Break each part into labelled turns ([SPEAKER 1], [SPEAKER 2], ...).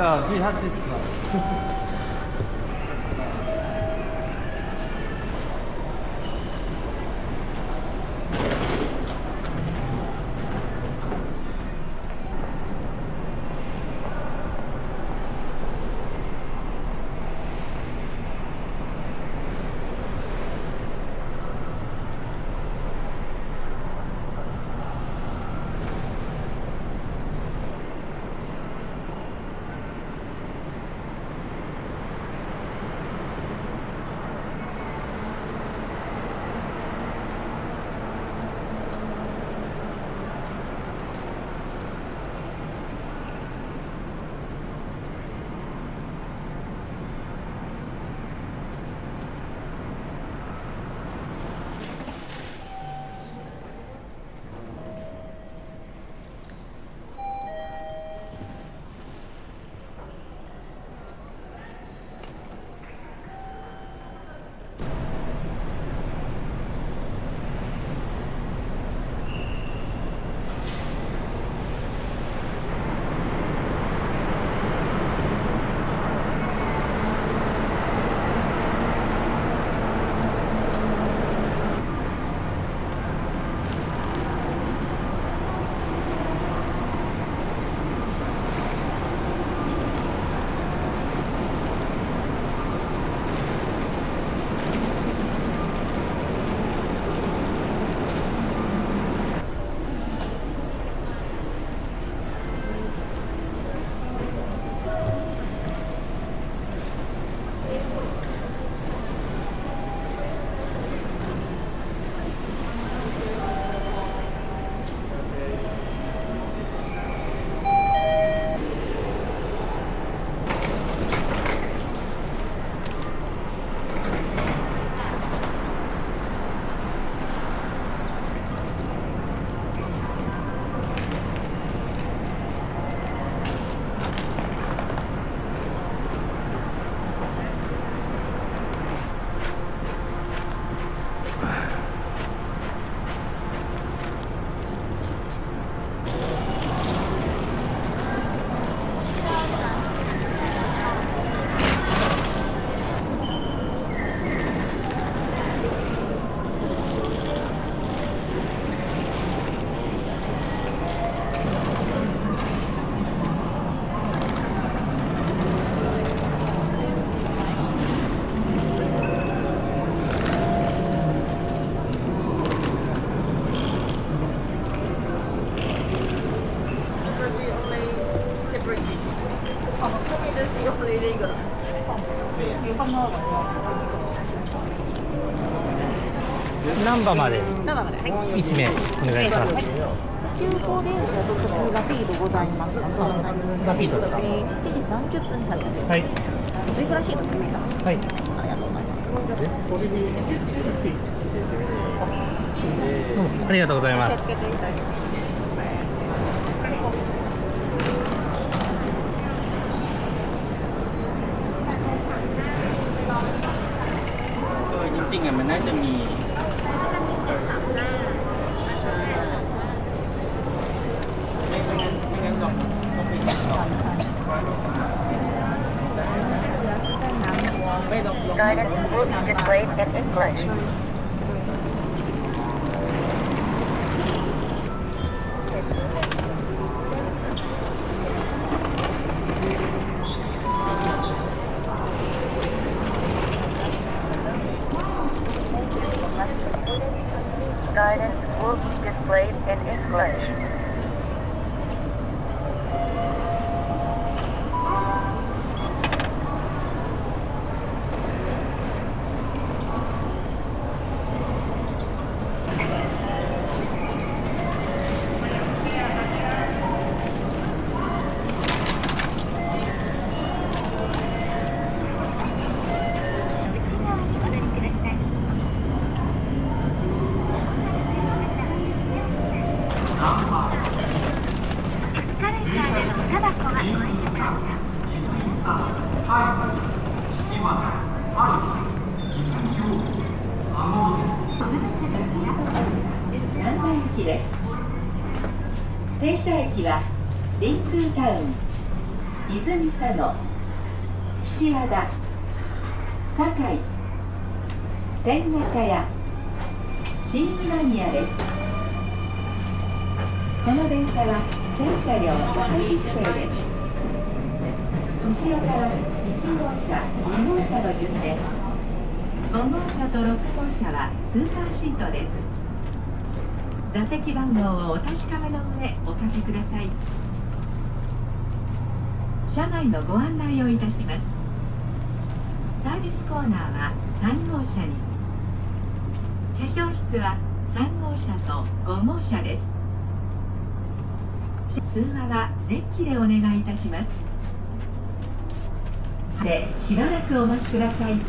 [SPEAKER 1] Ja, sie hat sich gesagt.
[SPEAKER 2] 難波まで
[SPEAKER 3] 生まで、はい、
[SPEAKER 2] 1名お願いします。
[SPEAKER 3] 急行電車と特急ラピードございます。
[SPEAKER 2] ラピードですか。
[SPEAKER 3] 7時30分発です。
[SPEAKER 2] はい。
[SPEAKER 3] トリプラシードですね。
[SPEAKER 2] はい。
[SPEAKER 3] ありがとうございます。
[SPEAKER 2] ありがとうございます。
[SPEAKER 3] 気をつけていただきます。
[SPEAKER 1] จริงๆมันน่าจะมีไม่งั้นต้องไปต่อไม่ต้อง
[SPEAKER 4] Guidance will be displayed in English. Guidance will be displayed in English.駅です。停車駅はリンクータウン、
[SPEAKER 5] 泉佐野、岸和田、堺、天下茶屋、新今宮です。この電車は全車両座席指定です。後ろから1号車、2号車の順で、5号車と6号車はスーパーシートです。座席番号をお確かめの上おかけください。車内のご案内をいたします。サービスコーナーは3号車に、化粧室は3号車と5号車です。通話はデッキでお願いいたします。で、しばらくお待ちください。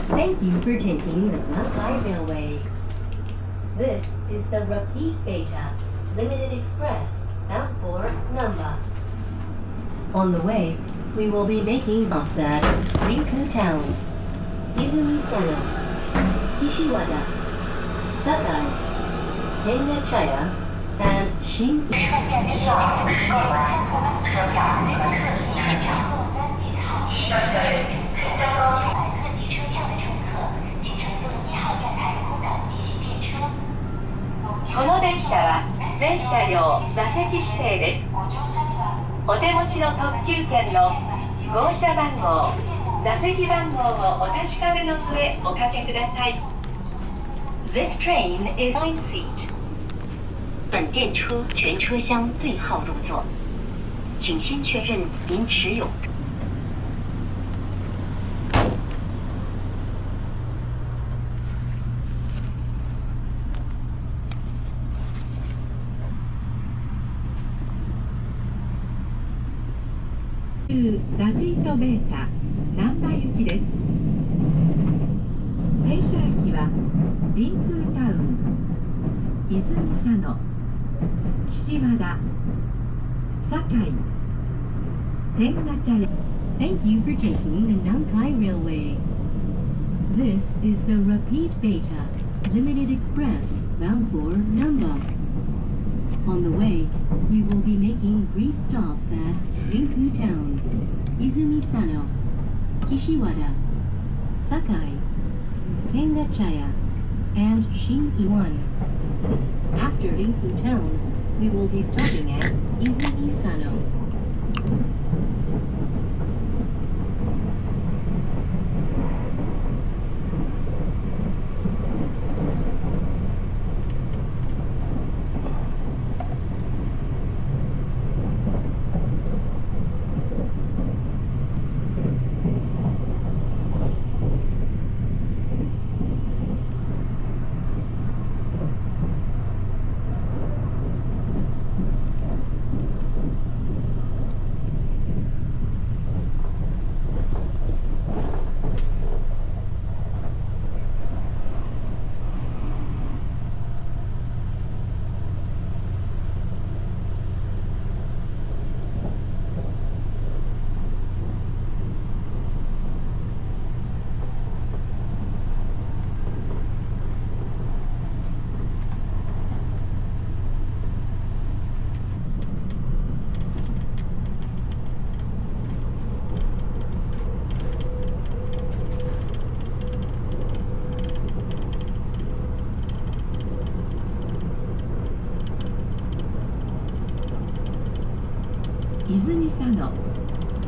[SPEAKER 6] Thank you for taking the Nankai Railway. This is the Repeat Beta Limited Express bound for Namba. On the way, we will be making stops at Rinku Town, Izumi Sano, Kishiwada, Sakai, Tenga-chaya, and Shin.
[SPEAKER 5] この電車は全車両座席指定です。お手持ちの特急券の号車番号、座席番号をお確かめの上おかけください。This train is nine seat. 本电车全车厢最号入座，请先确认您持有。ラピートベータ難波行きです。停車駅はリンクータウン、泉佐野、岸和田、堺、天下茶屋。
[SPEAKER 6] Thank you for taking the Nankai Railway. This is the Repeat Beta Limited Express bound for Namba. On the way, we will be making brief stops at Rinku Town, Izumi Sano, Kishiwada, Sakai, Tenga-chaya, and Shin-Iwan. After Rinku Town, we will be stopping at Izumi Sano.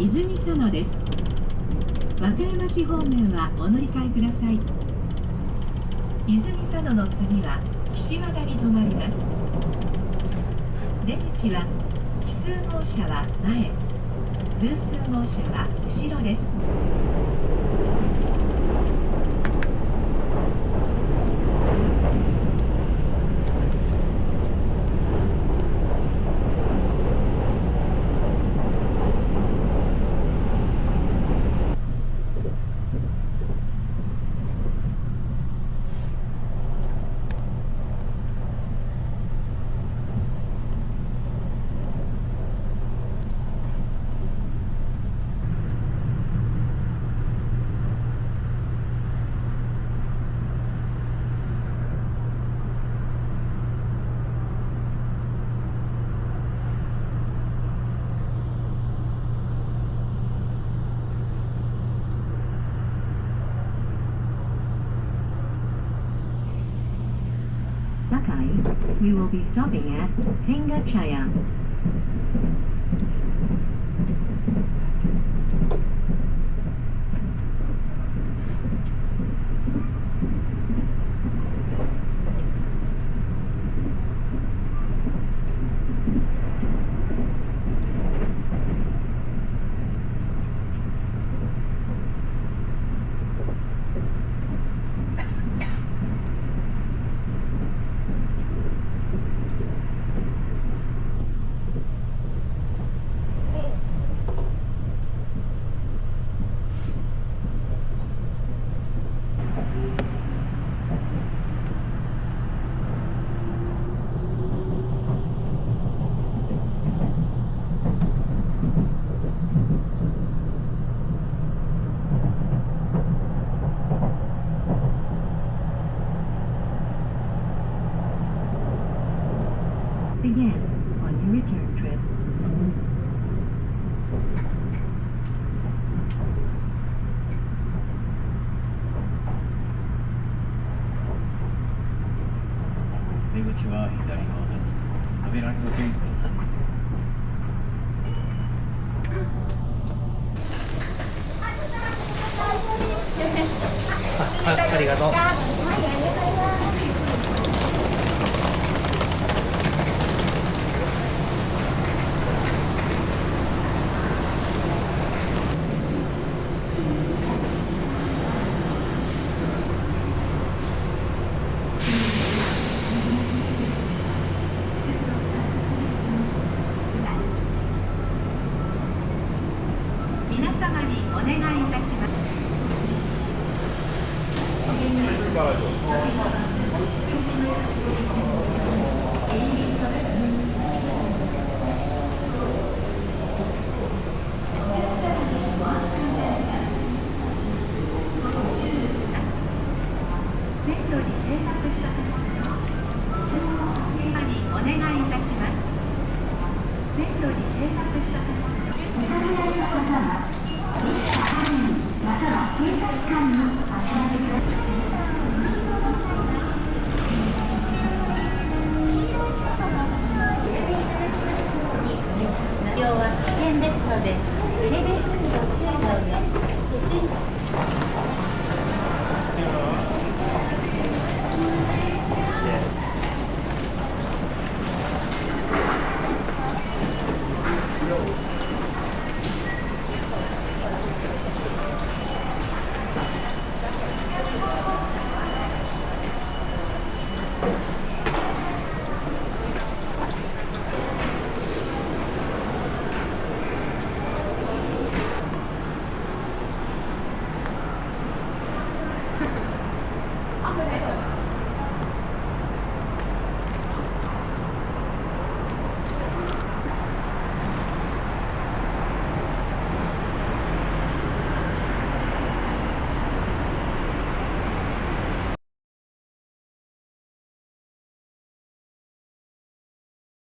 [SPEAKER 5] 泉佐野です。和歌山市方面はお乗り換えください。泉佐野の次は岸和田に停まります。出口は奇数号車は前、偶数号車は後ろです。
[SPEAKER 6] Rai, we will be stopping at Tengachaya. Again on your return trip.
[SPEAKER 7] 出口は左側です。扉にご注意ください。
[SPEAKER 2] ありがとう。
[SPEAKER 6] 皆様にお願いいたします。線路に停車したところ、今にお願いいたします。線路に停車したところ。
[SPEAKER 5] 今日は危険ですので、エレベーターにご注意の上、
[SPEAKER 3] あ、これ。